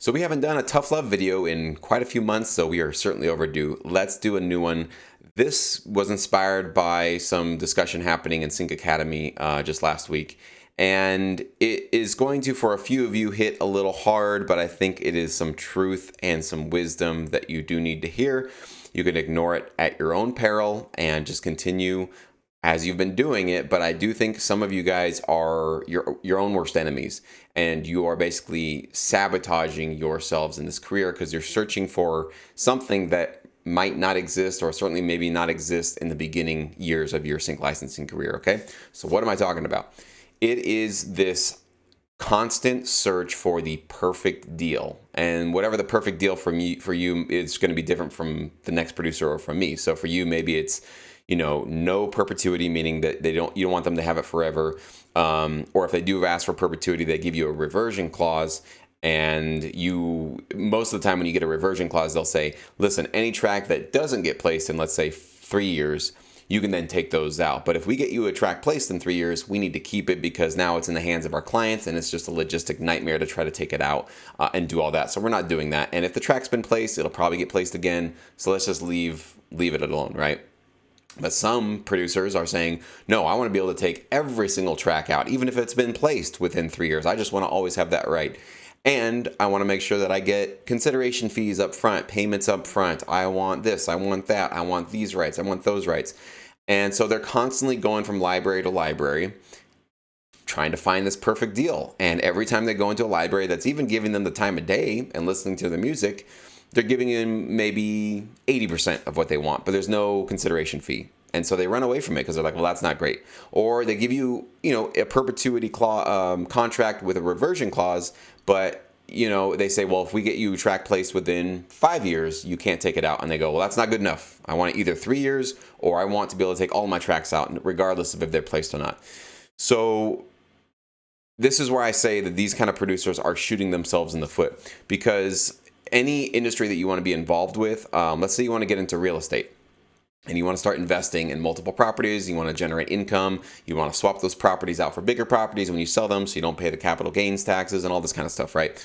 So we haven't done a tough love video in quite a few months, so we are certainly overdue. Let's do a new one. This was inspired by some discussion happening in Sync Academy just last week. And it is going to, for a few of you, hit a little hard, but I think it is some truth and some wisdom that you do need to hear. You can ignore it at your own peril and just continue as you've been doing it, but I do think some of you guys are your own worst enemies, and you are basically sabotaging yourselves in this career because you're searching for something that might not exist, or certainly maybe not exist in the beginning years of your sync licensing career, okay? So what am I talking about? It is this constant search for the perfect deal, and whatever the perfect deal for you is going to be different from the next producer or from me. So for you, maybe it's no perpetuity, meaning that you don't want them to have it forever. Or if they do ask for perpetuity, they give you a reversion clause. And most of the time when you get a reversion clause, they'll say, listen, any track that doesn't get placed in, let's say, 3 years, you can then take those out. But if we get you a track placed in 3 years, we need to keep it because now it's in the hands of our clients and it's just a logistic nightmare to try to take it out and do all that. So we're not doing that. And if the track's been placed, it'll probably get placed again. So let's just leave it alone, right? But some producers are saying, no, I want to be able to take every single track out, even if it's been placed within 3 years. I just want to always have that right. And I want to make sure that I get consideration fees up front, payments up front. I want this, I want that, I want these rights, I want those rights. And so they're constantly going from library to library, trying to find this perfect deal. And every time they go into a library that's even giving them the time of day and listening to the music, they're giving them maybe 80% of what they want, but there's no consideration fee. And so they run away from it because they're like, well, that's not great. Or they give you, a perpetuity contract with a reversion clause, but, they say, well, if we get you a track placed within 5 years, you can't take it out. And they go, well, that's not good enough. I want either 3 years or I want to be able to take all my tracks out, regardless of if they're placed or not. So this is where I say that these kind of producers are shooting themselves in the foot, because any industry that you want to be involved with, let's say you want to get into real estate and you want to start investing in multiple properties, you want to generate income, you want to swap those properties out for bigger properties when you sell them so you don't pay the capital gains taxes and all this kind of stuff, right?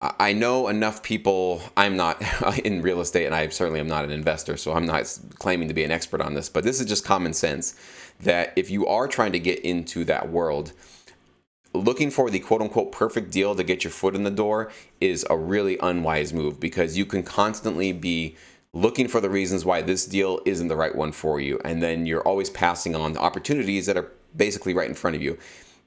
I know enough people. I'm not in real estate, and I certainly am not an investor, so I'm not claiming to be an expert on this, but this is just common sense that if you are trying to get into that world, looking for the quote-unquote perfect deal to get your foot in the door is a really unwise move, because you can constantly be looking for the reasons why this deal isn't the right one for you, and then you're always passing on opportunities that are basically right in front of you.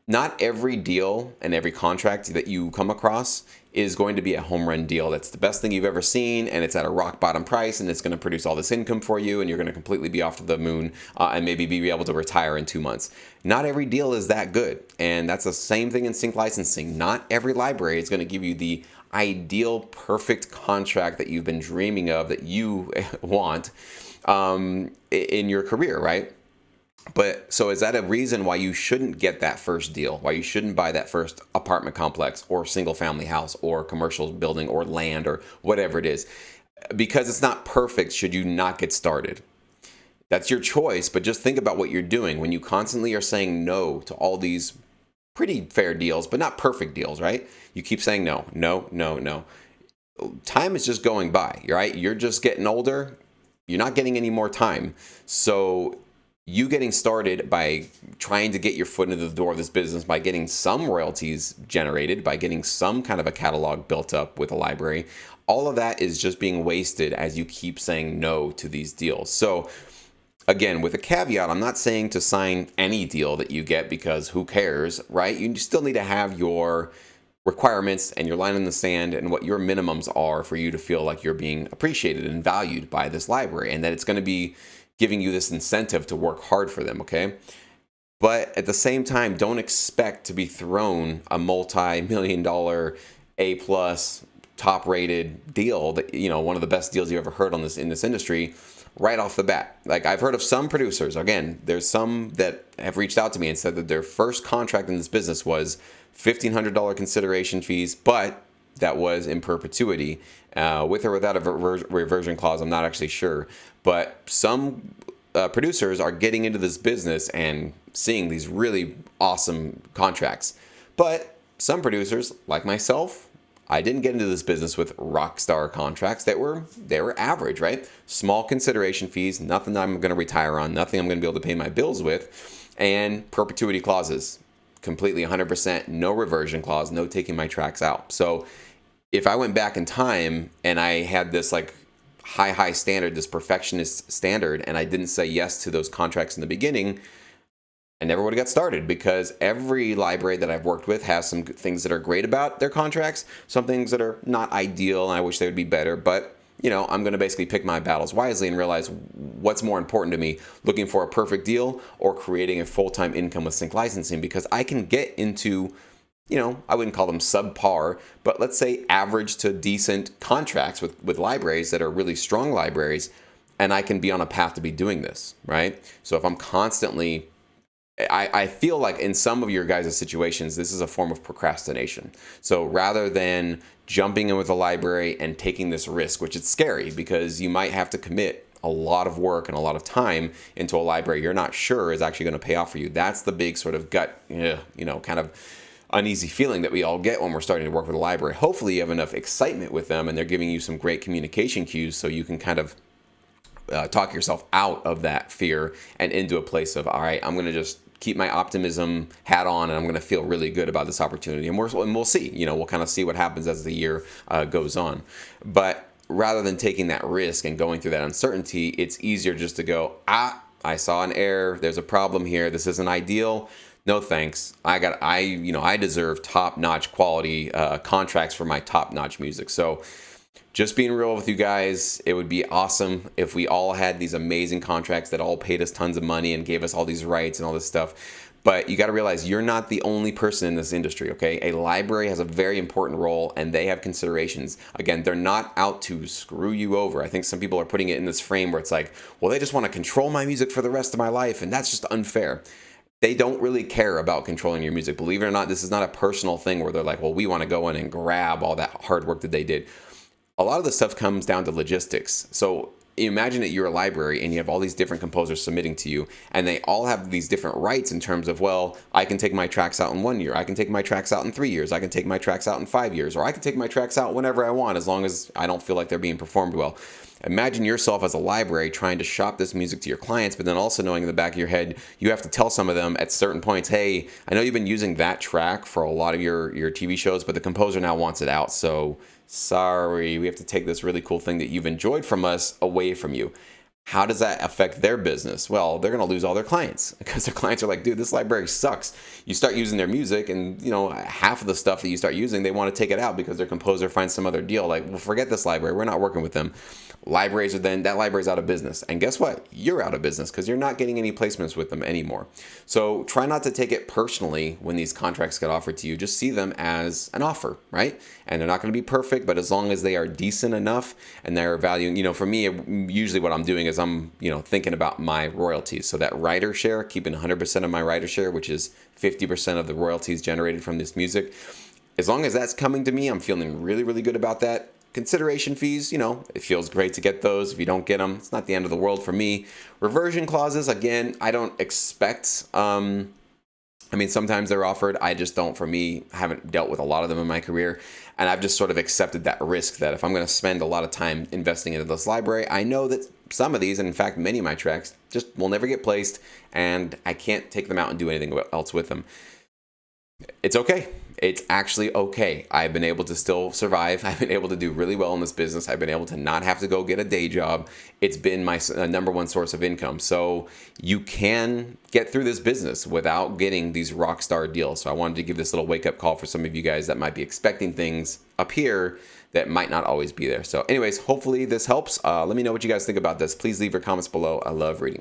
Not every deal and every contract that you come across is going to be a home run deal that's the best thing you've ever seen, and it's at a rock bottom price, and it's going to produce all this income for you, and you're going to completely be off to the moon and maybe be able to retire in 2 months. Not every deal is that good, and that's the same thing in sync licensing. Not every library is going to give you the ideal, perfect contract that you've been dreaming of, that you want in your career, right? But so is that a reason why you shouldn't get that first deal, why you shouldn't buy that first apartment complex or single family house or commercial building or land or whatever it is? Because it's not perfect, should you not get started? That's your choice, but just think about what you're doing when you constantly are saying no to all these pretty fair deals, but not perfect deals, right? You keep saying no, no, no, no. Time is just going by, right? You're just getting older. You're not getting any more time. So you getting started by trying to get your foot into the door of this business, by getting some royalties generated, by getting some kind of a catalog built up with a library, all of that is just being wasted as you keep saying no to these deals. So again, with a caveat, I'm not saying to sign any deal that you get, because who cares, right? You still need to have your requirements and your line in the sand and what your minimums are for you to feel like you're being appreciated and valued by this library, and that it's going to be giving you this incentive to work hard for them, okay? But at the same time, don't expect to be thrown a multi-million-dollar A+ top-rated deal that, one of the best deals you ever heard in this industry right off the bat. Like, I've heard of some producers, again, there's some that have reached out to me and said that their first contract in this business was $1,500 consideration fees, but that was in perpetuity, with or without a reversion clause. I'm not actually sure, but some producers are getting into this business and seeing these really awesome contracts. But some producers, like myself, I didn't get into this business with rock star contracts that they were average, right? Small consideration fees, nothing I'm going to retire on, nothing I'm going to be able to pay my bills with, and perpetuity clauses, completely 100%, no reversion clause, no taking my tracks out. So if I went back in time and I had this like high standard, this perfectionist standard, and I didn't say yes to those contracts in the beginning, I never would have got started, because every library that I've worked with has some things that are great about their contracts, some things that are not ideal, and I wish they would be better. But, I'm going to basically pick my battles wisely and realize what's more important to me, looking for a perfect deal or creating a full-time income with sync licensing, because I can get into, I wouldn't call them subpar, but let's say average to decent contracts with libraries that are really strong libraries, and I can be on a path to be doing this, right? So if I'm constantly I feel like in some of your guys' situations, this is a form of procrastination. So rather than jumping in with a library and taking this risk, which is scary because you might have to commit a lot of work and a lot of time into a library you're not sure is actually going to pay off for you. That's the big sort of gut, kind of uneasy feeling that we all get when we're starting to work with a library. Hopefully you have enough excitement with them and they're giving you some great communication cues so you can kind of talk yourself out of that fear and into a place of, all right, I'm going to just keep my optimism hat on and I'm going to feel really good about this opportunity. And we'll see, we'll kind of see what happens as the year goes on. But rather than taking that risk and going through that uncertainty, it's easier just to go, I saw an error. There's a problem here. This isn't ideal. No thanks. I deserve top-notch quality contracts for my top-notch music. So just being real with you guys, it would be awesome if we all had these amazing contracts that all paid us tons of money and gave us all these rights and all this stuff. But you got to realize you're not the only person in this industry, okay? A library has a very important role and they have considerations. Again, they're not out to screw you over. I think some people are putting it in this frame where it's like, well, they just want to control my music for the rest of my life, and that's just unfair. They don't really care about controlling your music. Believe it or not, this is not a personal thing where they're like, well, we want to go in and grab all that hard work that they did. A lot of the stuff comes down to logistics. So imagine that you're a library and you have all these different composers submitting to you, and they all have these different rights in terms of, well, I can take my tracks out in 1 year, I can take my tracks out in 3 years, I can take my tracks out in 5 years, or I can take my tracks out whenever I want as long as I don't feel like they're being performed well. Imagine yourself as a library trying to shop this music to your clients, but then also knowing in the back of your head, you have to tell some of them at certain points, hey, I know you've been using that track for a lot of your TV shows, but the composer now wants it out, so sorry, we have to take this really cool thing that you've enjoyed from us away from you. How does that affect their business? Well, they're going to lose all their clients because their clients are like, dude, this library sucks. You start using their music and, half of the stuff that you start using, they want to take it out because their composer finds some other deal. Like, well, forget this library. We're not working with them. That library's out of business. And guess what? You're out of business because you're not getting any placements with them anymore. So try not to take it personally when these contracts get offered to you. Just see them as an offer, right? And they're not going to be perfect, but as long as they are decent enough and they're valuing, for me, usually what I'm doing is I'm, thinking about my royalties. So that writer share, keeping 100% of my writer share, which is 50% of the royalties generated from this music. As long as that's coming to me, I'm feeling really, really good about that. Consideration fees, it feels great to get those. If you don't get them, it's not the end of the world for me. Reversion clauses, again, I don't expect, sometimes they're offered. I just don't, for me, I haven't dealt with a lot of them in my career. And I've just sort of accepted that risk that if I'm going to spend a lot of time investing into this library, I know that some of these, and in fact, many of my tracks just will never get placed and I can't take them out and do anything else with them. It's okay. It's actually okay. I've been able to still survive. I've been able to do really well in this business. I've been able to not have to go get a day job. It's been my number one source of income. So you can get through this business without getting these rock star deals. So I wanted to give this little wake up call for some of you guys that might be expecting things up here that might not always be there. So anyways, hopefully this helps. Let me know what you guys think about this. Please leave your comments below. I love reading them.